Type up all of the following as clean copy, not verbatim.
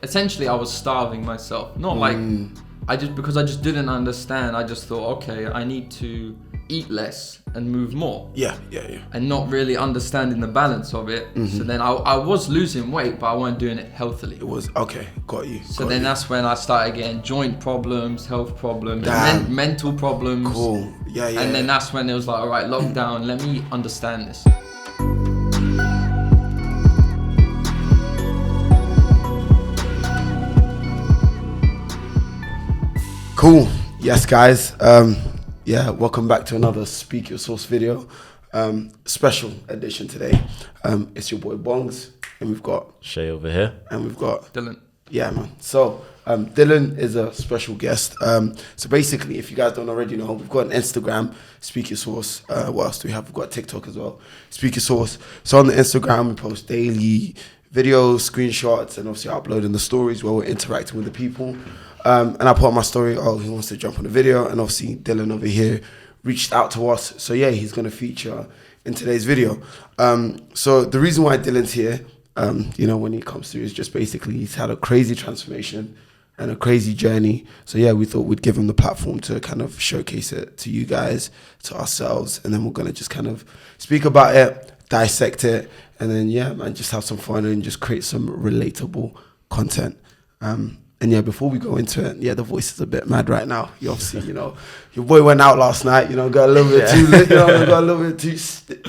essentially I was starving myself. Not like because I just didn't understand. I just thought, okay, I need to eat less and move more. Yeah. And not really understanding the balance of it. So then I was losing weight, but I wasn't doing it healthily. It was okay. Got you. So then that's when I started getting joint problems, health problems, mental problems. Cool. Yeah. And then that's when it was like, all right, lockdown, let me understand this. Cool. Yes, guys. Welcome back to another Speak Your Source video. Special edition today. It's your boy Bongs, and we've got Shay over here, and we've got Dylan. Yeah, man. So Dylan is a special guest. So basically, if you guys don't already know, we've got an Instagram, Speak Your Source. What else do we have? We've got TikTok as well, Speak Your Source. So on the Instagram, we post daily videos, screenshots, and obviously uploading the stories where we're interacting with the people. And I put on my story, he wants to jump on the video. And obviously Dylan over here reached out to us. So yeah, he's going to feature in today's video. So the reason why Dylan's here, when he comes through is just basically he's had a crazy transformation and a crazy journey. So yeah, we thought we'd give him the platform to kind of showcase it to you guys, to ourselves. And then we're going to just kind of speak about it, dissect it. And then, yeah, man, just have some fun and just create some relatable content. And yeah, before we go into it, the voice is a bit mad right now. You obviously, your boy went out last night, got a little bit too lit, got a little bit too,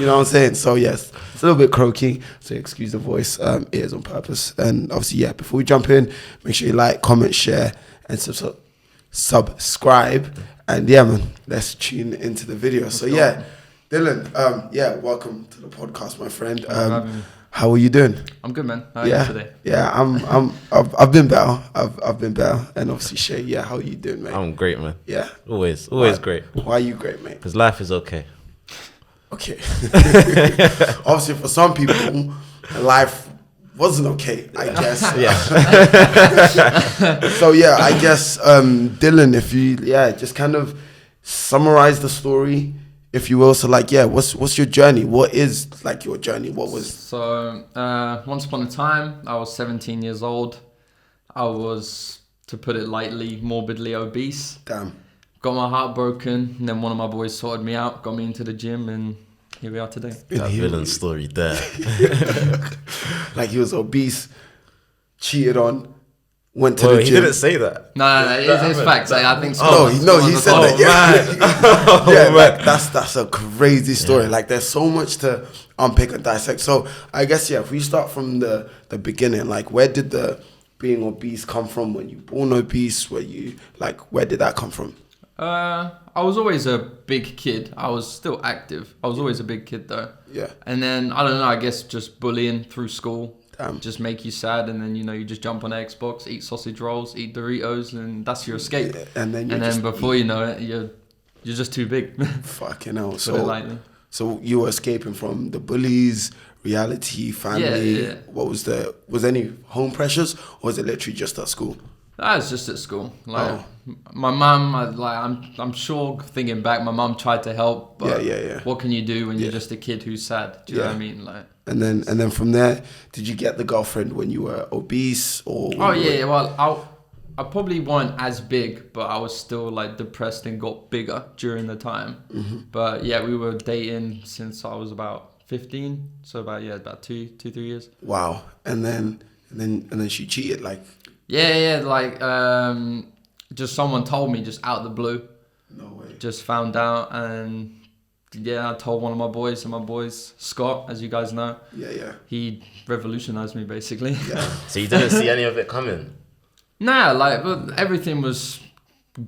you know what I'm saying? So yes, it's a little bit croaky, so excuse the voice, it is on purpose. And obviously, before we jump in, make sure you like, comment, share, and subscribe. And yeah, man, let's tune into the video. So yeah, Dylan, welcome to the podcast, my friend. How are you doing? I'm good, man. How are you today? Yeah, I've been better. I've been better. And obviously, Shay, how are you doing, mate? I'm great, man. Yeah. Always great. Why are you great, mate? Because life is okay. Okay. Obviously, for some people, life wasn't okay, I guess. So yeah, I guess, Dylan, if you, just kind of summarize the story, if you will. So what's your journey? What is your journey? What was? So once upon a time, I was 17 years old. I was, to put it lightly, morbidly obese. Damn. Got my heart broken, and then one of my boys sorted me out, got me into the gym, and here we are today. That villain story there. He was obese, cheated on, went to the gym. He didn't say that. No, it's facts. I think so. He said that. Man. That's a crazy story. Yeah. There's so much to unpick and dissect. So I guess if we start from the beginning, where did the being obese come from? When you born obese, where did that come from? I was always a big kid. I was still active. I was always a big kid though. Yeah. And then I don't know. I guess just bullying through school. Damn. Just make you sad, and then you just jump on Xbox, eat sausage rolls, eat Doritos, and that's your escape. Yeah, and then before you know it, you're just too big. Fucking hell. So you were escaping from the bullies, reality, family. Yeah. What was any home pressures, or was it literally just at school? That was just at school. My mum, I'm sure thinking back, my mum tried to help, but what can you do when you're just a kid who's sad? Do you know what I mean? And then from there, did you get the girlfriend when you were obese or? Well, I probably weren't as big, but I was still depressed and got bigger during the time. Mm-hmm. But we were dating since I was about 15, so about 2-3 years. Wow. And then she cheated just someone told me just out of the blue. No way. Just found out, and I told one of my boys, and my boys, Scott, as you guys know. Yeah. He revolutionized me basically. Yeah. So you didn't see any of it coming? Nah, everything was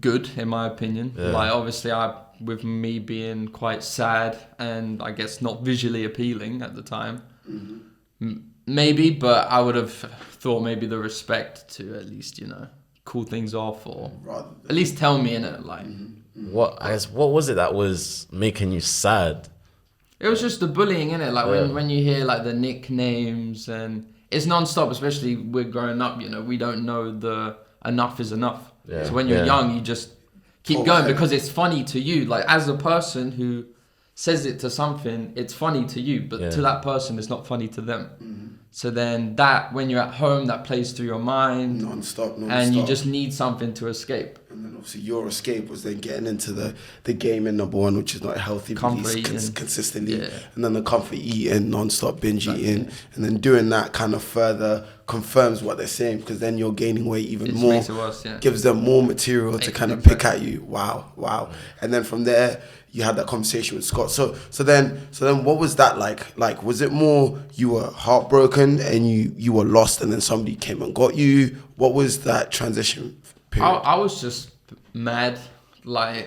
good in my opinion. Yeah. Obviously with me being quite sad and I guess not visually appealing at the time. Mm-hmm. Maybe, but I would have thought maybe the respect to at least, cool things off, or at least tell me in it. Mm-hmm. What was it that was making you sad? It was just the bullying, innit? When you hear the nicknames, and it's non-stop, especially we're growing up, we don't know the enough is enough. Yeah. So when you're young, you just keep going because it's funny to you. As a person who says it to something, it's funny to you, but Yeah. to that person, it's not funny to them. So then that, when you're at home, that plays through your mind, Non-stop. and you just need something to escape. And then obviously your escape was then getting into the gaming, number one, which is not a healthy Comfort release eating. consistently. Yeah. And then the comfort eating, non-stop binge Exactly. eating. And then doing that kind of further confirms what they're saying, because then you're gaining weight even It just more. makes it worse, yeah. Gives them more material to kind of pick at you. Wow. And then from there, you had that conversation with Scott. So then what was that like? Like, was it more you were heartbroken and you were lost and then somebody came and got you? What was that transition period? I was just mad. Like,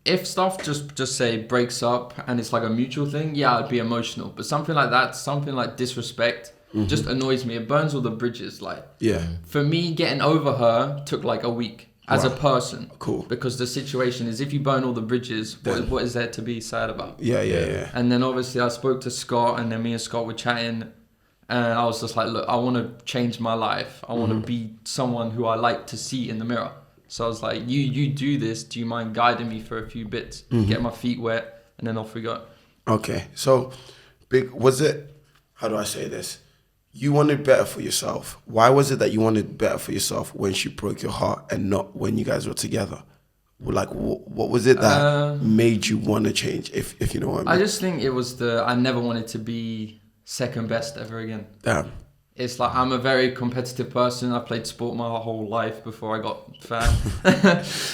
if stuff just say breaks up and it's like a mutual thing, yeah, I'd be emotional. But something like that, something like disrespect, just annoys me. It burns all the bridges. Like, Yeah. for me, getting over her took like a week as a Wow. person. Cool. Because the situation is, if you burn all the bridges, Then- what is there to be sad about? Yeah. And then obviously I spoke to Scott, and then me and Scott were chatting, and I was just like, look, I want to change my life. I want to be someone who I like to see in the mirror. So I was like, you do this. Do you mind guiding me for a few bits? Get my feet wet, and then off we go. Okay. So, was it, how do I say this? You wanted better for yourself. Why was it that you wanted better for yourself when she broke your heart and not when you guys were together? Like, what was it that made you want to change, if you know what I I mean? just think it was I never wanted to be second best ever again. Damn. It's like, I'm a very competitive person. I played sport my whole life before I got fat.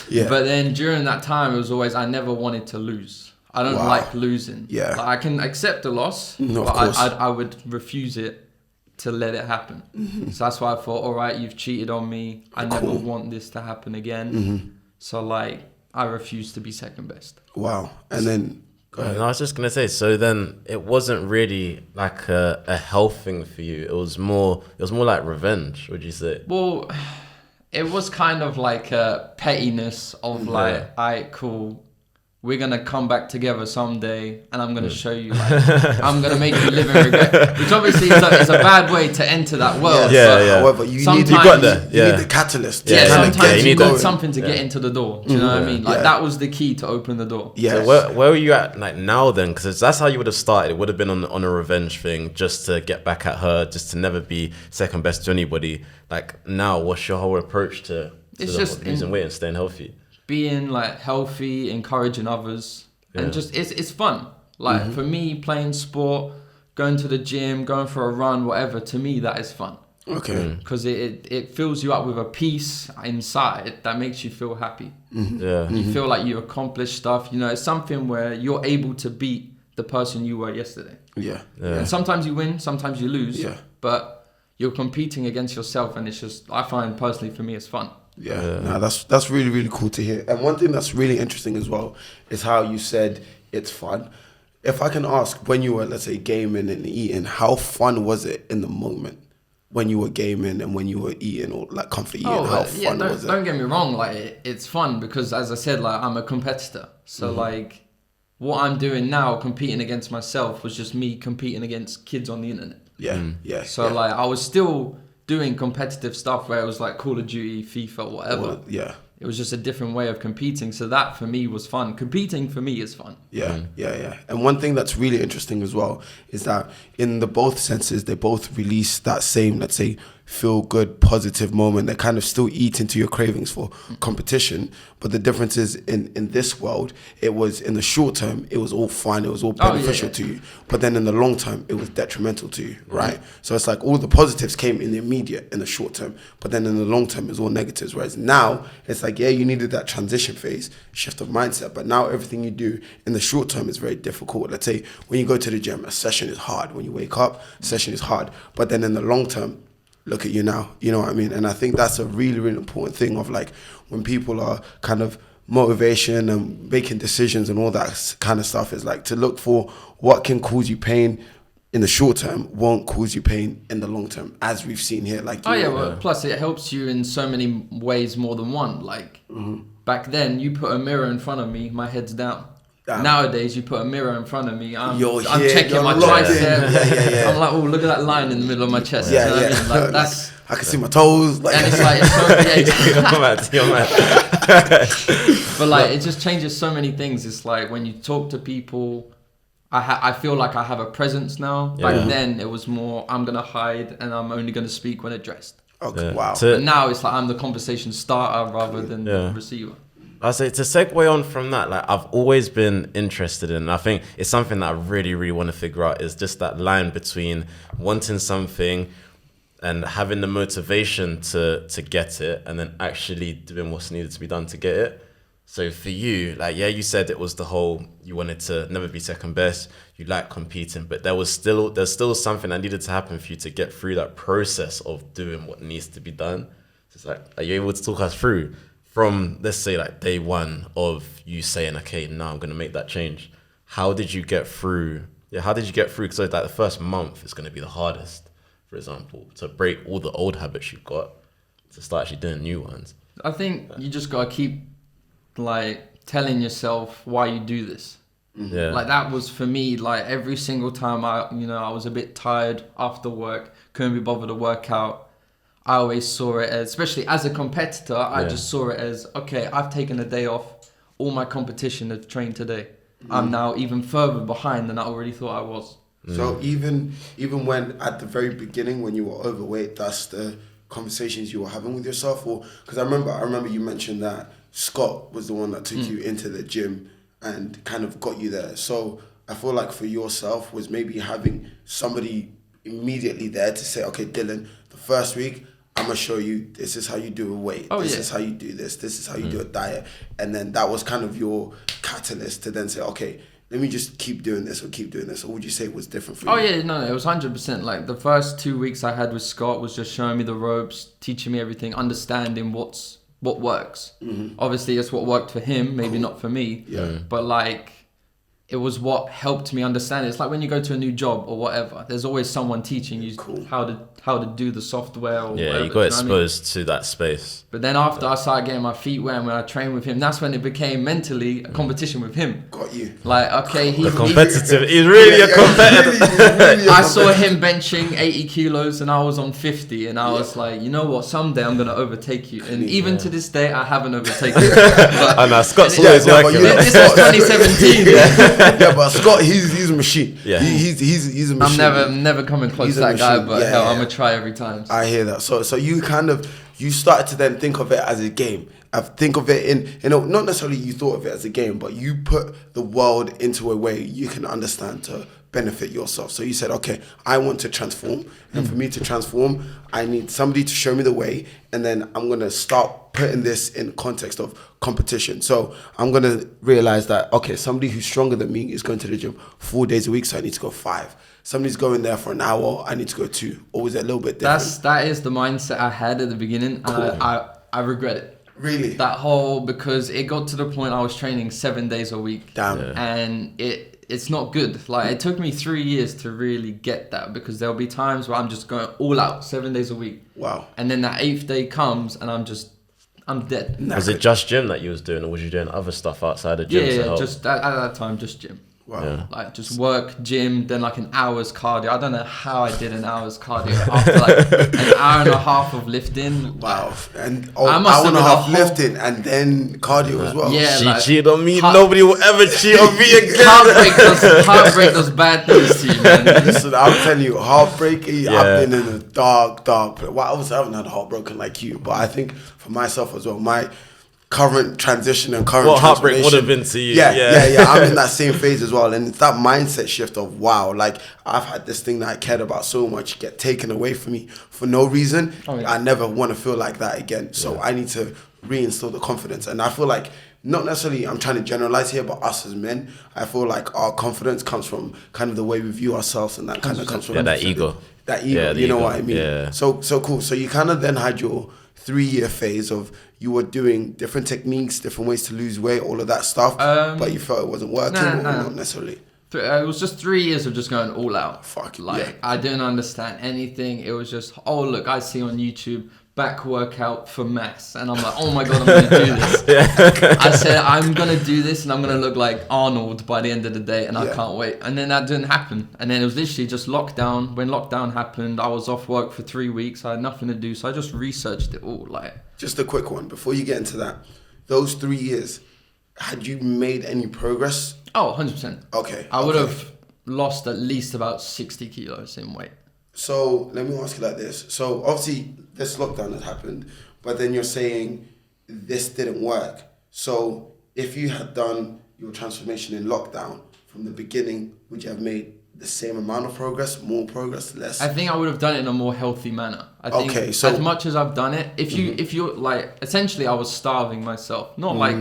Yeah. But then during that time, it was always, I never wanted to lose. I don't Wow. like losing. Yeah. Like, I can accept a loss, No, of but course. I would refuse it to let it happen. So that's why I thought, all right, you've cheated on me. I never Cool. want this to happen again. So like, I refuse to be second best. Wow. And then, go ahead. And I was just gonna say, so then it wasn't really like a health thing for you. It was more like revenge. Would you say? Well, it was kind of like a pettiness of like, Yeah. all right, cool. We're going to come back together someday, and I'm going to show you, like, I'm going to make you live in regret. Which obviously is a bad way to enter that world. Yeah, but yeah. However, you Sometimes- need, You got there, you yeah. need the catalyst. to Yeah, kinda sometimes get you you need need going. something to get into the door. Do you know what I mean? Like, Yeah. that was the key to open the door. Yeah. So where were you at like now then? Because that's how you would have started. It would have been on a revenge thing, just to get back at her, just to never be second best to anybody. Like now, what's your whole approach to It's just losing weight and staying healthy? Being like healthy, encouraging others, and just it's fun. Like for me, playing sport, going to the gym, going for a run, whatever. To me, that is fun. Okay. Because it fills you up with a peace inside that makes you feel happy. Yeah. You feel like you accomplished stuff. You know, it's something where you're able to beat the person you were yesterday. Yeah. And sometimes you win, sometimes you lose. Yeah. But you're competing against yourself, and it's just, I find personally for me, it's fun. Yeah, no, that's really, really cool to hear. And one thing that's really interesting as well is how you said it's fun. If I can ask, when you were, let's say, gaming and eating, how fun was it in the moment when you were gaming and when you were eating, or like comfort eating? How fun was it? Don't get me wrong, like it's fun because, as I said, like I'm a competitor. So like what I'm doing now, competing against myself, was just me competing against kids on the internet. Yeah. So yeah. like I was still doing competitive stuff where it was like Call of Duty, FIFA, whatever. Well, yeah. It was just a different way of competing. So that for me was fun. Competing for me is fun. Yeah. And one thing that's really interesting as well is that in the both senses, they both release that same, let's say, feel good, positive moment that kind of still eat into your cravings for competition. But the difference is in this world, it was in the short term, it was all fun, it was all beneficial to you. But then in the long term, it was detrimental to you, right? So it's like all the positives came in the immediate, in the short term, but then in the long term, it's all negatives. Whereas now, it's like, yeah, you needed that transition phase, shift of mindset, but now everything you do in the short term is very difficult. Let's say when you go to the gym, a session is hard. When you wake up, a session is hard. But then in the long term, look at you now, you know what I mean? And I think that's a really, really important thing of like when people are kind of motivation and making decisions and all that kind of stuff, is like to look for what can cause you pain in the short term won't cause you pain in the long term, as we've seen here. Like, Well, plus it helps you in so many ways more than one. Like back then, you put a mirror in front of me, my head's down. Damn. Nowadays, you put a mirror in front of me, I'm You're checking you're my locked in. tricep. Yeah. I'm like, oh, look at that line in the middle of my chest. Yeah, You know what yeah. I mean? Like, that's, I can see my toes. Like, and it's like, it's so, You're mad. You're mad. but like, it just changes so many things. It's like when you talk to people, I feel like I have a presence now. Yeah. Back then, it was more, I'm going to hide and I'm only going to speak when addressed. okay, Yeah. wow. To- But now it's like I'm the conversation starter rather than Yeah. the receiver. I say to segue on from that, like I've always been interested in, I think it's something that I really, really want to figure out is just that line between wanting something and having the motivation to get it and then actually doing what's needed to be done to get it. So for you, like, yeah, you said it was the whole, you wanted to never be second best, you like competing, but there's still something that needed to happen for you to get through that process of doing what needs to be done. It's like, are you able to talk us through from, let's say, like day one of you saying, okay, now I'm going to make that change? How did you get through? Yeah, how did you get through? Because like the first month is going to be the hardest, for example, to break all the old habits you've got to start actually doing new ones. I think you just got to keep like telling yourself why you do this. Yeah. Like that was for me, like every single time I was a bit tired after work, couldn't be bothered to work out. I always saw it as, especially as a competitor, I just saw it as, okay, I've taken a day off. All my competition have trained today. I'm now even further behind than I already thought I was. So even when at the very beginning when you were overweight, that's the conversations you were having with yourself, or because I remember you mentioned that Scott was the one that took you into the gym and kind of got you there. So I feel like for yourself was maybe having somebody immediately there to say, okay, Dylan, the first week I'm gonna show you this is how you do a weight. This is how you do this. This is how you do a diet. And then that was kind of your catalyst to then say, okay, let me just keep doing this or keep doing this. Or would you say it was different for you? Oh yeah, no, it was 100%. Like the first 2 weeks I had with Scott was just showing me the ropes, teaching me everything, understanding what works. Obviously, it's what worked for him, maybe not for me. Yeah. But like, it was what helped me understand it. It's like when you go to a new job or whatever, there's always someone teaching you how to do the software or Yeah, whatever, you got do know what I mean? exposed to that space. But then after I started getting my feet wet and when I trained with him, that's when it became mentally a competition with him. Got you. Like, okay, he's Competitive. He's really a competitor. I saw him benching 80 kilos and I was on 50 and I was like, you know what, someday I'm going to overtake you. And even to this day, I haven't overtaken you. But I know, Scott's Yeah, always but working. you- on this it. is 2017. Yeah, but Scott, he's a machine. Yeah. He's a machine. I'm never coming close He's to a that guy, machine. but Yeah, hell, yeah. I'm going to try every time. I hear that. So you started to then think of it as a game. I think of it in not necessarily you thought of it as a game, but you put the world into a way you can understand to benefit yourself. So you said, okay, I want to transform, and for me to transform, I need somebody to show me the way, and then I'm gonna start putting this in context of competition. So I'm gonna realize that, okay, somebody who's stronger than me is going to the gym 4 days a week, so I need to go 5. Somebody's going there for an hour, I need to go 2. Or is it a little bit different? That is the mindset I had at the beginning, and I regret it. Really? That whole, because it got to the point I was training 7 days a week. Damn. And it's not good. Like, it took me 3 years to really get that, because there'll be times where I'm just going all out 7 days a week. Wow. And then that 8th day comes and I'm dead. Was it just gym that you was doing, or was you doing other stuff outside of gym to Yeah, help? just at that time, just gym. Wow. Yeah. Like just work, gym, then like an hour's cardio. I don't know how I did an hour's cardio after like an hour and a half of lifting. Wow. And I must hour and have a been half a whole- lifting and then cardio as well. Yeah. She like, cheated on me. heart- Nobody will ever cheat on me again. Heartbreak does bad things to you, man. Listen, I'm telling you, heartbreaky. Yeah. I've been in a dark place. Well, obviously, I haven't had a heartbroken like you, but I think for myself as well, my current transition and current What heartbreak would have transformation- been to you? Yeah. I'm in that same phase as well, and it's that mindset shift of wow, like I've had this thing that I cared about so much get taken away from me for no reason. Oh, yeah. I never want to feel like that again. So I need to reinstill the confidence, and I feel like. Not necessarily, I'm trying to generalize here, but us as men, I feel like our confidence comes from kind of the way we view ourselves, and that kind of comes from Yeah, that ego. That ego, Yeah, the you know ego. what I mean? Yeah. So cool. So you kind of then had your 3-year phase of you were doing different techniques, different ways to lose weight, all of that stuff, but you felt it wasn't working, or not necessarily. It was just 3 years of just going all out. Fuck, like yeah. I didn't understand anything. It was just, oh look, I see on YouTube back workout for mass, and I'm like, oh my god, I'm gonna do this. I said I'm gonna do this, and I'm gonna look like Arnold by the end of the day, and I can't wait. And then that didn't happen. And then it was literally just lockdown. When lockdown happened, I was off work for 3 weeks. I had nothing to do, so I just researched it all. Like, just a quick one before you get into that. Those 3 years, had you made any progress? oh, 100%. Okay. I would okay. have lost at least about 60 kilos in weight. So let me ask you like this. So obviously this lockdown has happened, but then you're saying this didn't work. So if you had done your transformation in lockdown from the beginning, would you have made the same amount of progress, more progress, less? I think I would have done it in a more healthy manner. I think Okay, so- as much as I've done it, if you're like, essentially I was starving myself. Not like,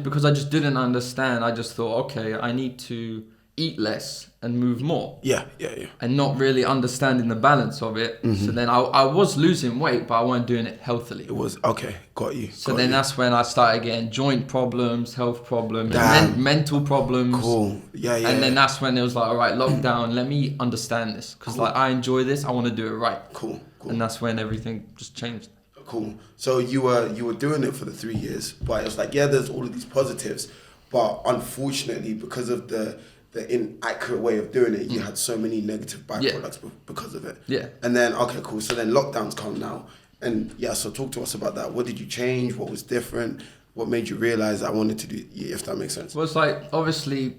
because I just didn't understand. I just thought, okay, I need to eat less and move more. Yeah. And not really understanding the balance of it. So then I was losing weight, but I wasn't doing it healthily. It was, okay, got you. So then that's when I started getting joint problems, health problems, Damn. mental problems. Cool. Yeah. And then that's when it was like, all right, lockdown, let me understand this. Because like I enjoy this, I want to do it right. Cool. And that's when everything just changed. Cool. So you were doing it for the 3 years, but it was like, yeah, there's all of these positives, but unfortunately, because of the inaccurate way of doing it, you had so many negative byproducts because of it. Yeah. And then, okay, cool. So then lockdown's come now. And yeah, so talk to us about that. What did you change? What was different? What made you realize I wanted to do, if that makes sense? Well, it's like, obviously,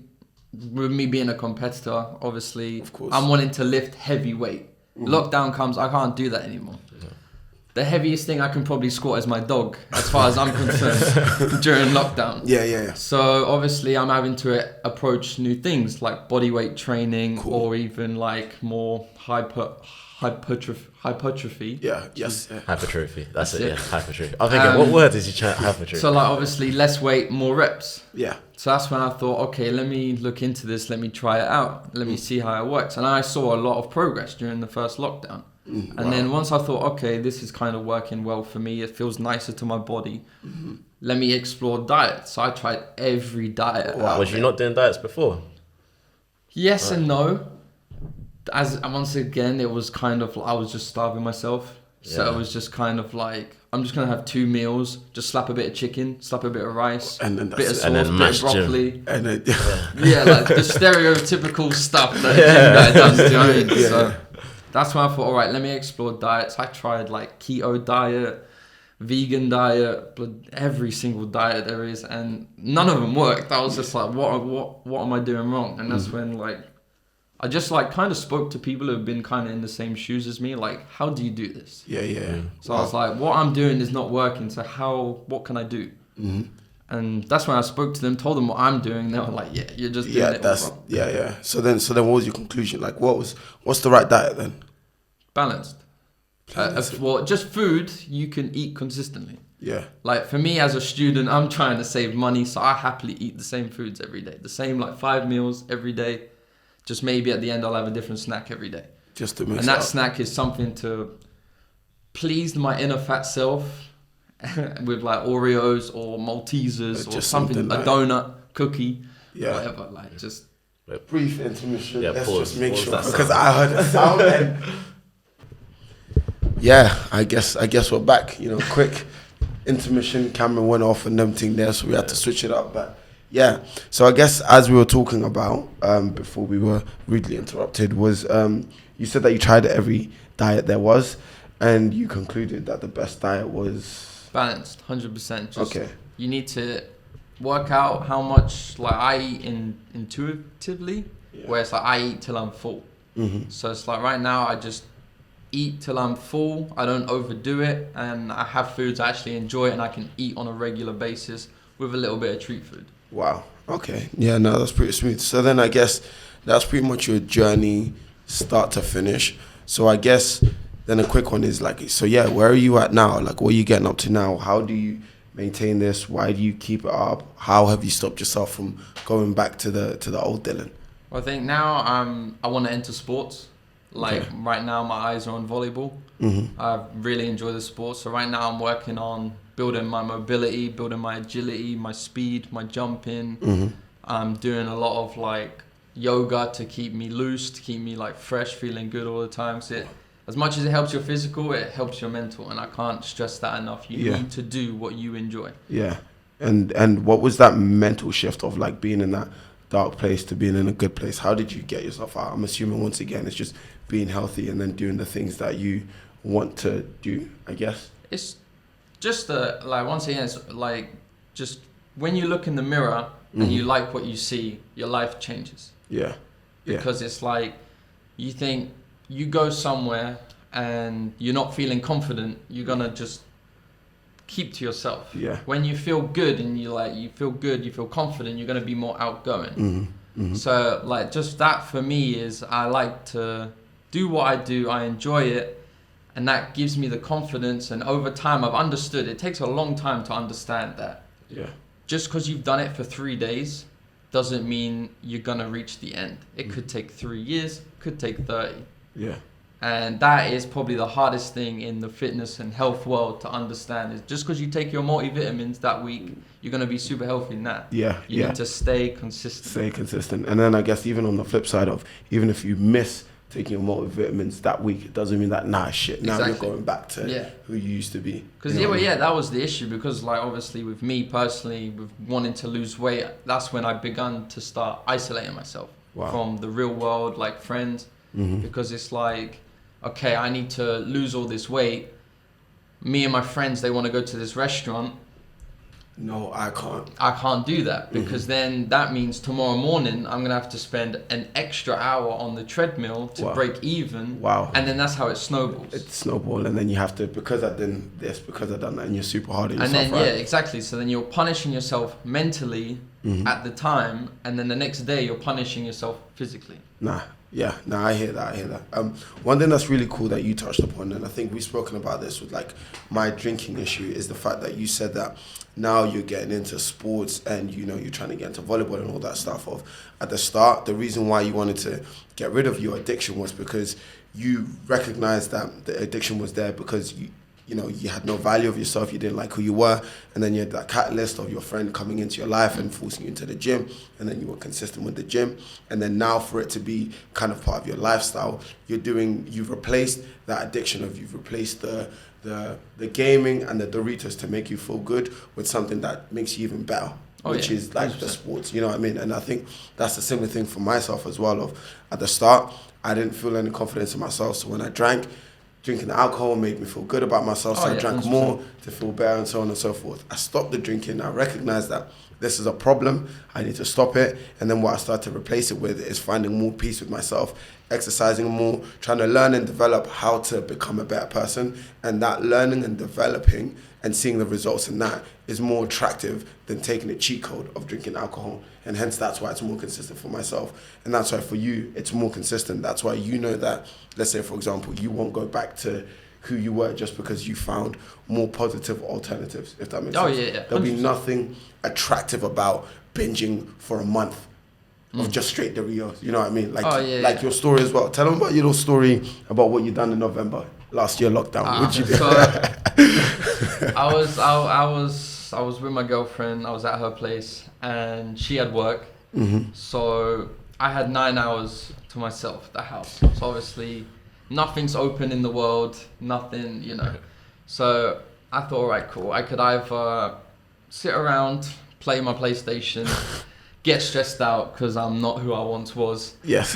with me being a competitor, obviously, Of course. I'm wanting to lift heavy weight. Lockdown comes, I can't do that anymore. The heaviest thing I can probably squat is my dog, as far as I'm concerned, during lockdown. Yeah. So obviously I'm having to approach new things like body weight training or even like more hypertrophy. Yeah, yes. Yeah. Hypertrophy. That's That's it. it. Yeah, hypertrophy. I'm thinking, what word is he trying? Hypertrophy. So like obviously less weight, more reps. Yeah. So that's when I thought, okay, let me look into this. Let me try it out. Let me see how it works. And I saw a lot of progress during the first lockdown. And then once I thought, okay, this is kind of working well for me. It feels nicer to my body. Let me explore diet. So I tried every diet. out Was you there. not doing diets before? Yes and no. As once again, it was kind of, I was just starving myself. So Yeah. it was just kind of like, I'm just going to have 2 meals, just slap a bit of chicken, slap a bit of rice, And then bit of that's sauce, it. And then bit of mashed broccoli. And then, Yeah, like the stereotypical stuff that a gym guy does, do you know what I mean? Yeah. So that's when I thought, all right, let me explore diets. I tried like keto diet, vegan diet, every single diet there is, and none of them worked. I was just like, what am I doing wrong? And that's when like, I just like kind of spoke to people who have been kind of in the same shoes as me, like, how do you do this? yeah. So I was like, what I'm doing is not working, so what can I do? And that's when I spoke to them, told them what I'm doing. They were like, yeah, you're just doing it all wrong. Yeah. So then what was your conclusion? Like, what's the right diet then? Balanced. Well, just food you can eat consistently. Yeah. Like for me as a student, I'm trying to save money, so I happily eat the same foods every day. The same like 5 meals every day. Just maybe at the end I'll have a different snack every day. Just to mix And it that up. snack is something to please my inner fat self with like Oreos or Maltesers or Just something, something a like- donut, cookie, Yeah. whatever. Like just Brief intermission. Yeah, Let's pause. just make Pause sure that because sound. I heard a sound. And yeah, I guess we're back. You know, quick intermission. Camera went off and everything there, so we had to switch it up. But yeah, so I guess as we were talking about before we were rudely interrupted was you said that you tried every diet there was, and you concluded that the best diet was balanced, 100%. Just okay. you need to work out how much like I eat intuitively, where it's like I eat till I'm full. So it's like right now I just eat till I'm full. I don't overdo it, and I have foods I actually enjoy and I can eat on a regular basis with a little bit of treat food. Wow. Okay. Yeah, no, that's pretty smooth. So then I guess that's pretty much your journey, start to finish. So I guess then a quick one is like, so yeah, where are you at now? Like, what are you getting up to now? How do you maintain this? Why do you keep it up? How have you stopped yourself from going back to the old Dylan? Well, I think now I want to enter sports. Like right now my eyes are on volleyball. I really enjoy the sport. So right now I'm working on building my mobility, building my agility, my speed, my jumping. I'm doing a lot of like yoga to keep me loose, to keep me like fresh, feeling good all the time. So as much as it helps your physical, it helps your mental, and I can't stress that enough. You need to do what you enjoy. Yeah. And what was that mental shift of like being in that dark place to being in a good place? How did you get yourself out? I'm assuming once again it's just being healthy and then doing the things that you want to do, I guess. It's just like, once again, it's like just when you look in the mirror and you like what you see, your life changes. Yeah. Because it's like, you think you go somewhere and you're not feeling confident, you're gonna just keep to yourself. Yeah. When you feel good and you feel confident, you're gonna be more outgoing. So like, just that for me is, I like to do what I do, I enjoy it, and that gives me the confidence. And over time, I've understood, it takes a long time to understand that. Yeah. Just because you've done it for 3 days doesn't mean you're gonna reach the end. It could take 3 years, could take 30. Yeah. And that is probably the hardest thing in the fitness and health world to understand, is just because you take your multivitamins that week, you're going to be super healthy in that. Yeah. You need to stay consistent. Stay consistent. And then I guess even on the flip side of, even if you miss taking your multivitamins that week, it doesn't mean that, now you're going back to who you used to be. Because that was the issue. Because like, obviously with me personally, with wanting to lose weight, that's when I began to start isolating myself from the real world, like friends. Because it's like, okay, I need to lose all this weight. Me and my friends, they want to go to this restaurant. No, I can't. I can't do that, because then that means tomorrow morning I'm going to have to spend an extra hour on the treadmill to break even. Wow. And then that's how it snowballs. It's snowball, and then you have to, because I've done this, because I've done that, and you're super hard on yourself, and then, right? yeah, exactly. So then you're punishing yourself mentally at the time, and then the next day you're punishing yourself physically. I hear that. One thing that's really cool that you touched upon, and I think we've spoken about this with like my drinking issue, is the fact that you said that now you're getting into sports and you're trying to get into volleyball and all that stuff. Of at the start, the reason why you wanted to get rid of your addiction was because you recognized that the addiction was there because you had no value of yourself, you didn't like who you were, and then you had that catalyst of your friend coming into your life and forcing you into the gym, and then you were consistent with the gym, and then now for it to be kind of part of your lifestyle, you've replaced that addiction you've replaced the gaming and the Doritos to make you feel good with something that makes you even better, which is like 100%. The sports, you know what I mean? And I think that's the similar thing for myself as well. Of at the start, I didn't feel any confidence in myself, so when I drinking the alcohol made me feel good about myself, so I drank 100%. More to feel better, and so on and so forth. I stopped the drinking. I recognized that this is a problem. I need to stop it. And then what I started to replace it with is finding more peace with myself, exercising more, trying to learn and develop how to become a better person. And that learning and developing and seeing the results in that is more attractive than taking a cheat code of drinking alcohol. And hence that's why it's more consistent for myself. And that's why for you, it's more consistent. That's why that, let's say for example, you won't go back to who you were just because you found more positive alternatives, if that makes sense. Yeah. There'll be nothing attractive about binging for a month of just straight Doritos. You know what I mean? Like your story as well. Tell them about your little story about what you done in November last year lockdown. What'd you do? So I was with my girlfriend. I was at her place and she had work. So I had 9 hours to myself at the house. So obviously nothing's open in the world, nothing, So I thought, all right, cool. I could either sit around, play my PlayStation, get stressed out because I'm not who I once was. Yes.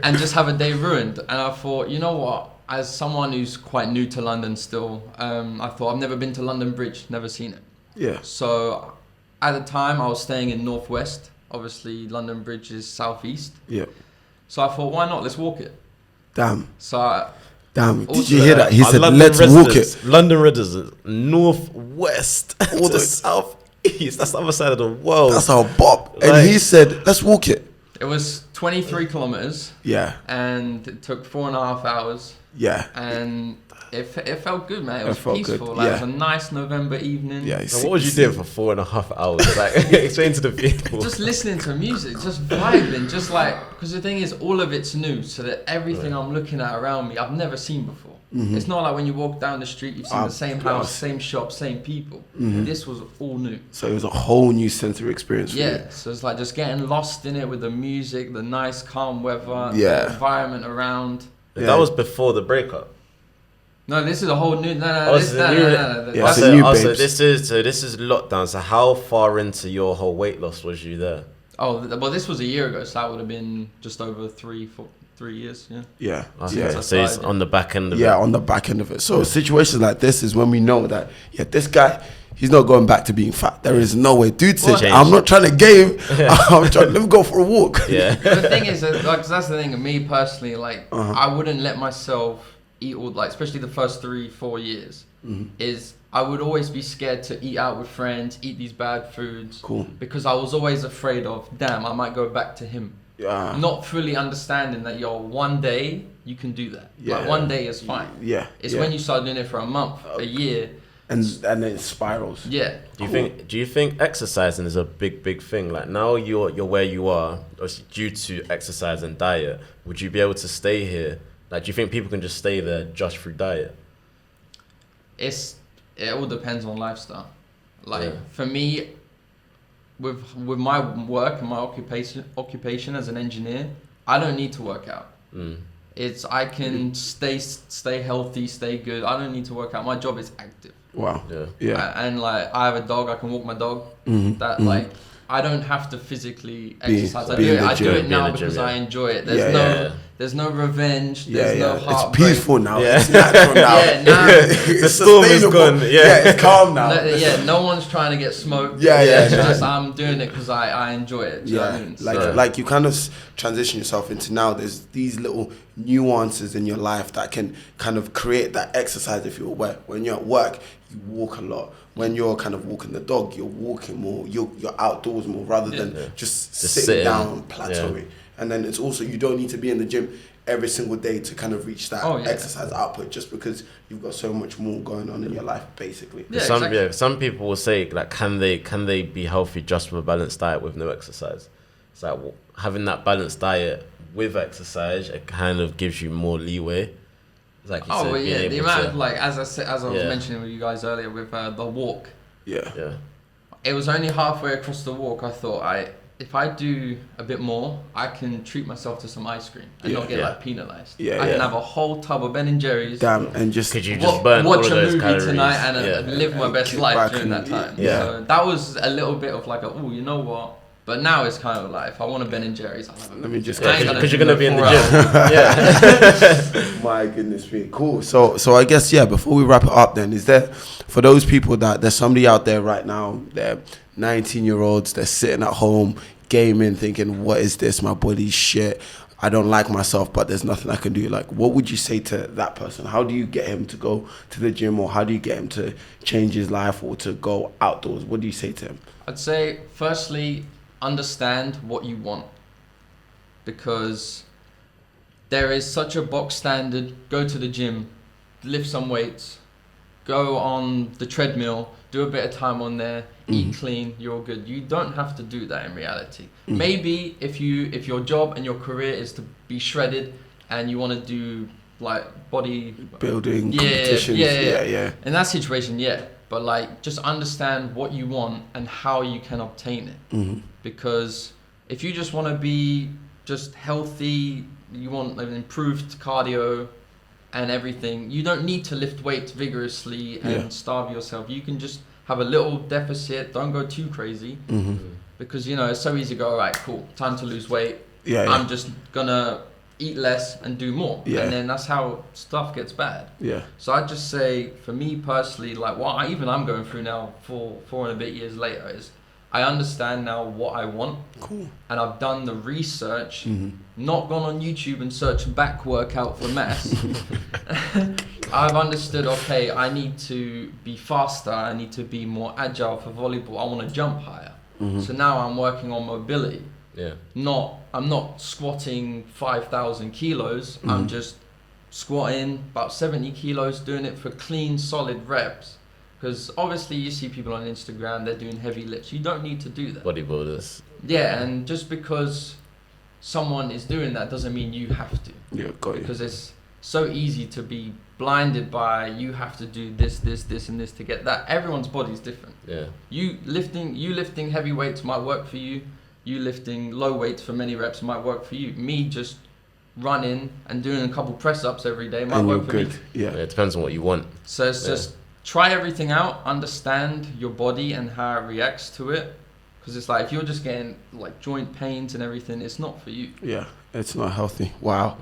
And just have a day ruined. And I thought, you know what? As someone who's quite new to London still, I thought, I've never been to London Bridge, never seen it. Yeah. So at the time I was staying in Northwest. Obviously London Bridge is Southeast. Yeah. So I thought, why not? Let's walk it. Damn. So did you hear that? He said, let's walk it. London residents, northwest to southeast. That's the other side of the world. That's our bop. And he said, let's walk it. It was 23 kilometers. Yeah. And it took 4.5 hours. Yeah. And it felt good, man. It was peaceful. Good. Like, it was a nice November evening. Yeah. So what was you doing for 4.5 hours? Like, explain to the people. Just listening to music, just vibing, just like, because the thing is, all of it's new, so that everything I'm looking at around me, I've never seen before. It's not like when you walk down the street, you've seen the same house, yes. same shop, same people. This was all new. So it was a whole new sensory experience for you. Yeah, so it's like just getting lost in it with the music, the nice calm weather, Yeah. the environment around. Yeah. That was before the breakup. No, this is a whole new. Oh, This it's a new- Yeah, So, new also, babes. this is lockdown. So how far into your whole weight loss was you there? well, this was a year ago, so that would have been just over 3 years. Yeah. Yeah. Okay, Yeah. so it's on the back end of it. Yeah, on the back end of it. So situations like this is when we know that this guy, he's not going back to being fat. There is no way. Dude said, Change. I'm not trying to game. I'm trying. Let me go for a walk. Yeah. But the thing is, like, 'cause that's the thing. Me personally, like, Uh-huh. I wouldn't let myself eat all, like, especially the first 3-4 years. Is I would always be scared to eat out with friends, eat these bad foods. Cool. Because I was always afraid of, damn, I might go back to him. Yeah. Not fully understanding that, one day you can do that. Yeah. Like, one day is fine. Yeah. It's yeah. when you start doing it for a month, a year. and then it spirals. Yeah. Do you think exercising is a big thing? Like now you're where you are due to exercise and diet. Would you be able to stay here? Like, do you think people can just stay there just through diet? It all depends on lifestyle. Like, Yeah. for me, with my work and my occupation as an engineer, I don't need to work out. I can stay healthy, stay good. I don't need to work out. My job is active. Wow. Yeah. Yeah. And like, I have a dog, I can walk my dog. That like, I don't have to physically exercise. I be do in it. the I do gym. it Be in now the gym, because yeah. I enjoy it. Yeah, There's no revenge. Yeah, There's no It's heartbreak. peaceful now. Yeah. It's natural now. Yeah, now The storm is sustainable. gone. Yeah. It's calm now. No one's trying to get smoked. Yeah, It's yeah. just I'm doing it because I enjoy it. Do you know what I mean? So- Like you kind of transition yourself into now. There's these little nuances in your life that can kind of create that exercise. If you're when you're at work, you walk a lot. When you're kind of walking the dog, you're walking more. You're outdoors more rather than just sitting sitting. down, plateauing. And then it's also you don't need to be in the gym every single day to kind of reach that exercise output just because you've got so much more going on in your life, basically. Yeah, Some exactly. some people will say like, can they be healthy just with a balanced diet with no exercise? It's like having that balanced diet with exercise, it kind of gives you more leeway. It's like you said, But being yeah, the able amount to- of like as I was Yeah. mentioning with you guys earlier with the walk, Yeah. yeah. it was only halfway across the walk. I thought if I do a bit more, I can treat myself to some ice cream and not get Yeah. like penalized. Yeah, I can yeah. have a whole tub of Ben and Jerry's. Damn, and just Could you just burn all watch of a those movie calories? tonight and Yeah. live my And best kick life back during and that time. yeah. So that was a little bit of like you know what? But now it's kind of like if I want a Ben and Jerry's, I'll have a Let me just I ain't Because do you're gonna that be in the 4 hours. gym. Yeah. My goodness me, cool. So I guess before we wrap it up, then is there for those people that there's somebody out there right now, they're 19-year-olds, they're sitting at home gaming, thinking, "What is this? My body's shit. I don't like myself, but there's nothing I can do." Like, what would you say to that person? How do you get him to go to the gym, or how do you get him to change his life or to go outdoors? What do you say to him? I'd say, firstly, understand what you want. Because there is such a box standard, go to the gym, lift some weights, go on the treadmill, do a bit of time on there, eat clean, you're all good. You don't have to do that in reality. Maybe if your job and your career is to be shredded and you want to do like body Building Yeah, competitions. yeah. Yeah. in that situation, but like just understand what you want and how you can obtain it. Because if you just want to be just healthy, you want an improved cardio and everything, you don't need to lift weights vigorously and starve yourself. You can just have a little deficit, don't go too crazy. Because it's so easy to go, all right, cool, time to lose weight. I'm just gonna eat less and do more. And then that's how stuff gets bad. So I'd just say, for me personally, like what I'm going through now, 4 and a bit years later, is I understand now what I want. Cool. And I've done the research, not gone on YouTube and searched back workout for mass. I've understood, okay, I need to be faster, I need to be more agile for volleyball, I want to jump higher. So now I'm working on mobility. Yeah. I'm not squatting 5,000 kilos. I'm just squatting about 70 kilos, doing it for clean, solid reps. Because obviously you see people on Instagram, they're doing heavy lifts. You don't need to do that. Bodybuilders. Yeah, and just because someone is doing that doesn't mean you have to. Yeah, got you. Because it's so easy to be blinded by you have to do this, and this to get that. Everyone's body's different. Yeah. You lifting heavy weights might work for you. You lifting low weights for many reps might work for you. Me just running and doing a couple press ups every day might And you're work for me. good. Yeah. It depends on what you want. So it's just try everything out, understand your body and how it reacts to it. Because it's like if you're just getting like joint pains and everything, it's not for you. Yeah, it's not healthy. Wow.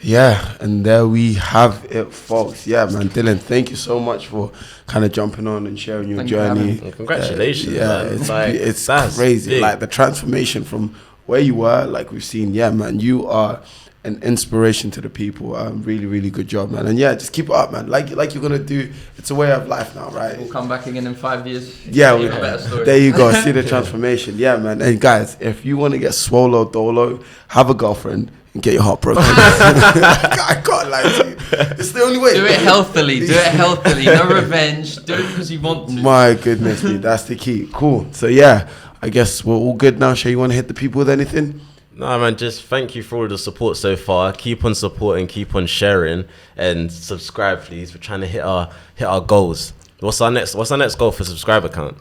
Yeah, and there we have it, folks. Yeah, man, Dylan, thank you so much for kind of jumping on and sharing your Thank you for having journey. me. Well, congratulations, yeah, man. it's, Like, it's that's crazy. big. Like the transformation from where you were, like we've seen. Yeah, man, you are an inspiration to the people. Really, really good job, man. And yeah, just keep it up, man. Like you're gonna do. It's a way of life now, right? We'll come back again in 5 years. Yeah, Even a better story. there you go. See the transformation. Yeah, man. And guys, if you want to get swolo dolo, have a girlfriend and get your heart broken. I can't lie to you. It's the only way. Do it healthily. Do it healthily. No revenge. Do it because you want to. My goodness me, that's the key. Cool. So yeah, I guess we're all good now. Shay, you want to hit the people with anything? No, man, just thank you for all the support so far. Keep on supporting, keep on sharing, and subscribe, please. We're trying to hit our goals. What's our next goal for subscriber count?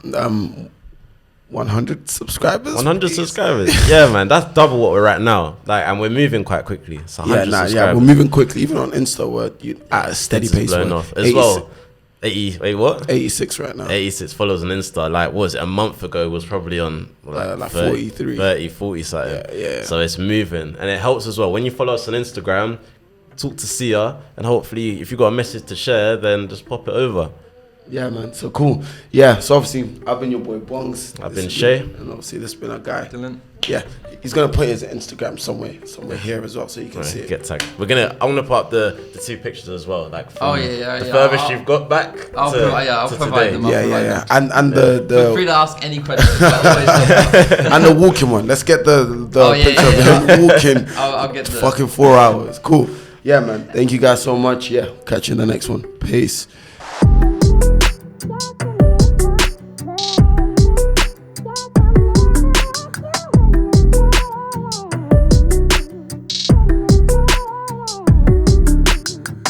100 subscribers. 100 please. subscribers. Yeah, man, that's double what we're at now. Like, and we're moving quite quickly. So 100 subscribers. Yeah, we're moving quickly. Even on Insta, we're at a steady It's pace. blown man. off as well. 86 right now. 86 followers on Insta. Like, what was it, a month ago was probably on Like 43. 30, 40 something. Yeah. So it's moving. And it helps as well. When you follow us on Instagram, talk to Sia, and hopefully if you got a message to share, then just pop it over. Yeah, man. So cool. Yeah. So obviously, I've been your boy Bongs. I've This been has Shay. and obviously, this has been our guy. Dylan. Yeah. He's gonna put his Instagram somewhere here as well, so you can see Right, it. get tagged. I want to put up the two pictures as well. Like from the yeah. furthest you've got back. I'll to provide today. them. I'll provide them. And Feel free the to ask any questions. I'll and the walking one. Let's get the picture of him walking. I'll get the Fucking 4 hours. Cool. Yeah, man. Thank you guys so much. Yeah. Catch you in the next one. Peace.